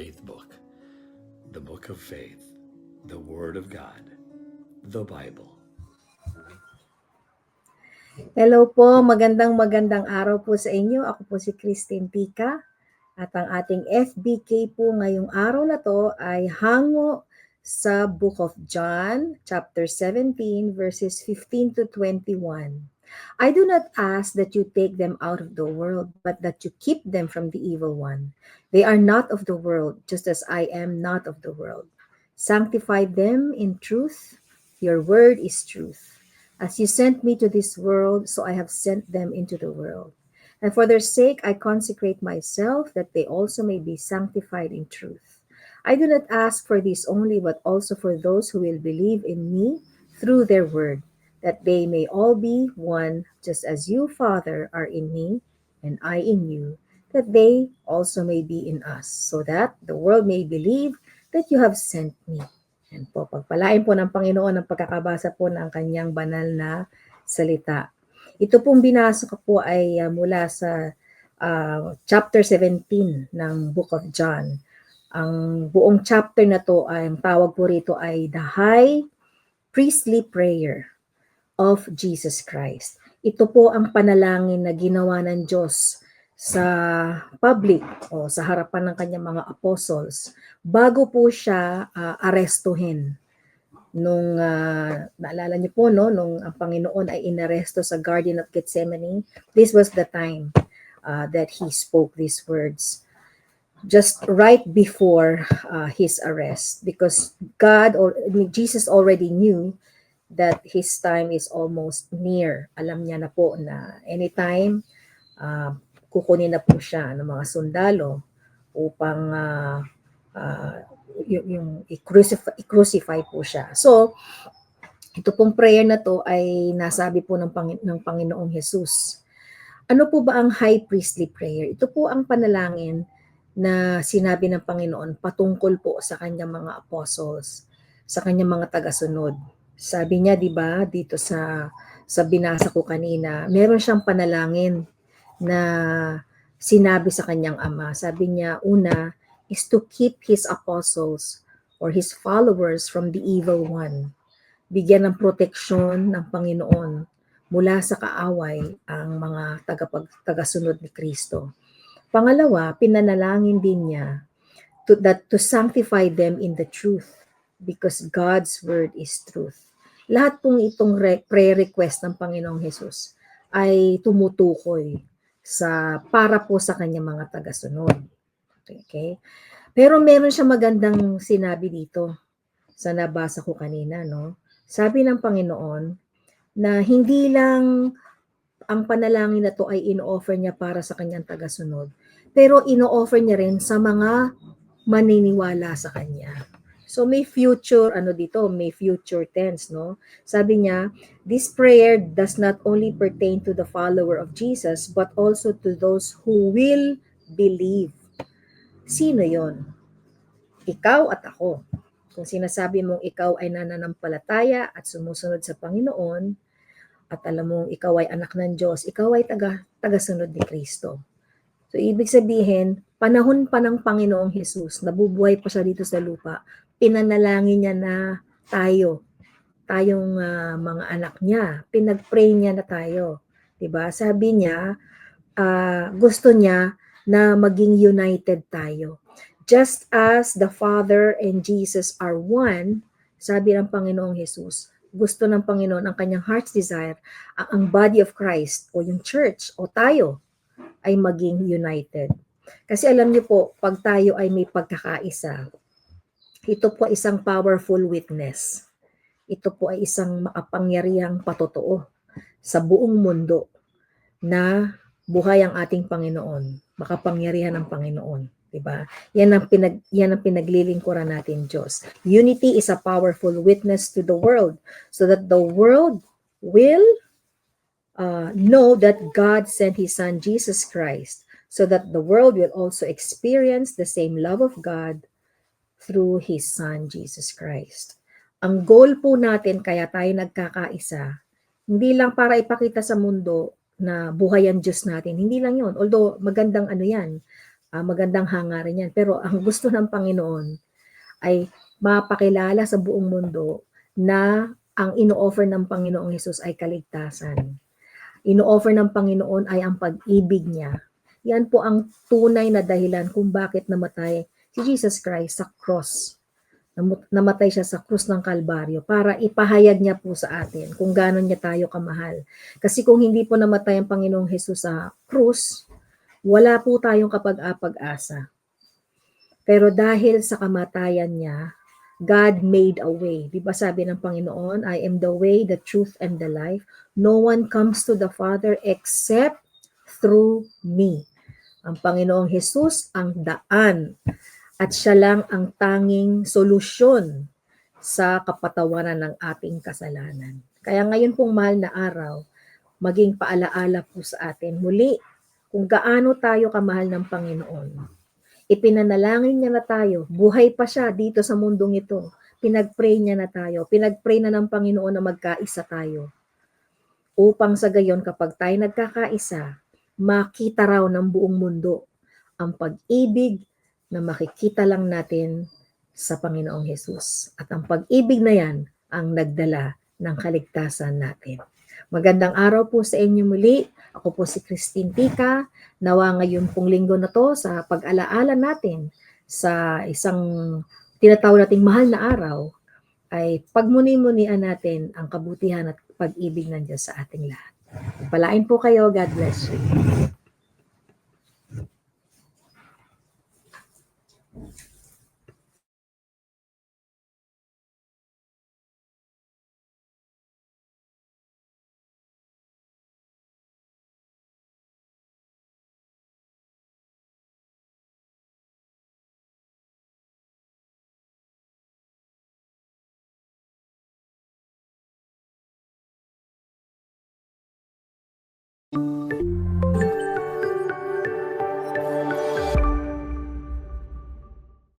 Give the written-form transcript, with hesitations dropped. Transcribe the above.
faith book, the book of faith, the Word of God, the Bible. Hello po, magandang araw po sa inyo. Ako po si Christine Tika at ang ating FBK po ngayong araw na to ay hango sa Book of John, chapter 17, verses 15 to 21. I do not ask that you take them out of the world, but that you keep them from the evil one. They are not of the world, just as I am not of the world. Sanctify them in truth. Your word is truth. As you sent me to this world, so I have sent them into the world. And for their sake I consecrate myself, that they also may be sanctified in truth. I do not ask for this only, but also for those who will believe in me through their word, that they may all be one, just as you, Father, are in me, and I in you, that they also may be in us, so that the world may believe that you have sent me. Yan po, pagpalain po ng Panginoon ang pagkakabasa po ng kanyang banal na salita. Ito pong binasa ko po ay mula sa chapter 17 ng Book of John. Ang buong chapter na to ay, ang tawag po rito ay the High Priestly Prayer of Jesus Christ. Ito po ang panalangin na ginawa ng Diyos sa public o sa harapan ng kanyang mga apostles bago po siya arestuhin. Nung naalala niyo po nung ang Panginoon ay inaresto sa Garden of Gethsemane, this was the time that he spoke these words just right before his arrest, because Jesus already knew that his time is almost near. Alam niya na po na anytime kukunin na po siya ng mga sundalo upang yung i-crucify po siya. So, ito pong prayer na to ay nasabi po ng Panginoong Jesus. Ano po ba ang high priestly prayer? Ito po ang panalangin na sinabi ng Panginoon patungkol po sa kanyang mga apostles, sa kanyang mga tagasunod. Sabi niya, 'di ba, dito sa binasa ko kanina, meron siyang panalangin na sinabi sa kanyang ama. Sabi niya, una is to keep his apostles or his followers from the evil one. Bigyan ng proteksyon ng Panginoon mula sa kaaway ang mga tagasunod ni Kristo. Pangalawa, pinanalangin din niya to sanctify them in the truth, because God's word is truth. Lahat pong itong prayer request ng Panginoong Jesus ay tumutukoy para po sa kanyang mga tagasunod. Okay? Pero meron siya magandang sinabi dito sa nabasa ko kanina, no? Sabi ng Panginoon na hindi lang ang panalangin na to ay ino-offer niya para sa kanyang tagasunod, pero ino-offer niya rin sa mga maniniwala sa kanya. So may future may future tense, no? Sabi niya, this prayer does not only pertain to the follower of Jesus but also to those who will believe. Sino 'yon? Ikaw at ako. Kung sinasabi mong ikaw ay nananampalataya at sumusunod sa Panginoon at alam mong ikaw ay anak ng Diyos, ikaw ay tagasunod ni Kristo. So ibig sabihin, panahon pa ng Panginoong Jesus, nabubuhay pa siya dito sa lupa, pinanalangin niya na tayong mga anak niya, pinag-pray niya na tayo. Diba? Sabi niya, gusto niya na maging united tayo. Just as the Father and Jesus are one, sabi ng Panginoong Jesus, gusto ng Panginoon, ang kanyang heart's desire, ang body of Christ o yung church o tayo ay maging united. Kasi alam niyo po, pag tayo ay may pagkakaisa, ito po isang powerful witness. Ito po ay isang makapangyarihang patotoo sa buong mundo na buhay ang ating Panginoon, makapangyarihan ng Panginoon, 'di ba? Yan ang pinaglilingkuran natin, Diyos. Unity is a powerful witness to the world, so that the world will know that God sent His Son Jesus Christ, so that the world will also experience the same love of God through His Son Jesus Christ. Ang goal po natin kaya tayo nagkakaisa, hindi lang para ipakita sa mundo na buhay ang Diyos natin. Hindi lang yun. Although magandang yan, magandang hangarin yan. Pero ang gusto ng Panginoon ay mapakilala sa buong mundo na ang ino-offer ng Panginoong Hesus ay kaligtasan. Ino-offer ng Panginoon ay ang pag-ibig niya. Yan po ang tunay na dahilan kung bakit namatay si Jesus Christ sa cross. Namatay siya sa krus ng Kalbaryo para ipahayag niya po sa atin kung gaano niya tayo kamahal. Kasi kung hindi po namatay ang Panginoong Hesus sa krus, wala po tayong kapag-apag-asa. Pero dahil sa kamatayan niya, God made a way. Di ba sabi ng Panginoon, I am the way, the truth, and the life. No one comes to the Father except through me. Ang Panginoong Hesus ang daan at siya lang ang tanging solusyon sa kapatawaran ng ating kasalanan. Kaya ngayon pong mahal na araw, maging paalaala po sa atin muli kung gaano tayo kamahal ng Panginoon. Ipinanalangin niya na tayo. Buhay pa siya dito sa mundong ito. Pinag-pray niya na tayo. Pinag-pray na ng Panginoon na magkaisa tayo. Upang sa gayon kapag tayo nagkakaisa, makita raw ng buong mundo ang pag-ibig na makikita lang natin sa Panginoong Hesus. At ang pag-ibig na yan ang nagdala ng kaligtasan natin. Magandang araw po sa inyo muli. Ako po si Christine Tica. Nawa ngayon pong linggo na to sa pag-alaala natin sa isang tinatawag nating mahal na araw ay pagmuni-munian natin ang kabutihan at pag-ibig ng Diyos sa ating lahat. Palain po kayo. God bless you.